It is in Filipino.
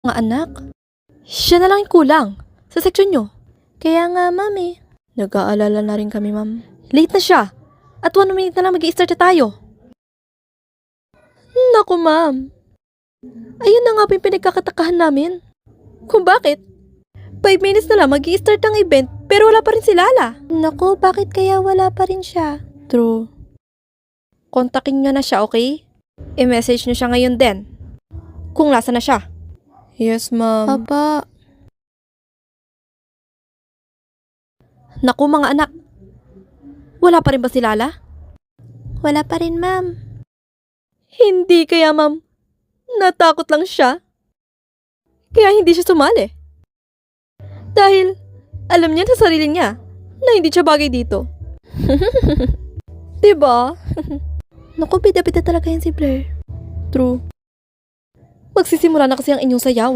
Mga anak, siya na lang yung kulang sa seksyon nyo. Kaya nga, mami. Nag-aalala na rin kami, ma'am. Late na siya. At 1 minute na lang mag-i-start na tayo. Naku, ma'am. Ayun na nga po yung pinagkakatakahan namin. Kung bakit? 5 minutes na lang mag-i-start ang event pero wala pa rin si Lala. Naku, bakit kaya wala pa rin siya? True. Kontakin nyo na siya, okay? I-message nyo siya ngayon din. Kung nasa na siya. Yes, ma'am. Papa. Naku, mga anak. Wala pa rin ba si Lala? Wala pa rin, ma'am. Hindi kaya, ma'am. Natakot lang siya. Kaya hindi siya sumali. Dahil alam niya sa sarili niya na hindi siya bagay dito. Diba? Naku, bida-bida talaga yan si Blair. True. Magsisimula na kasi ang inyong sayawan.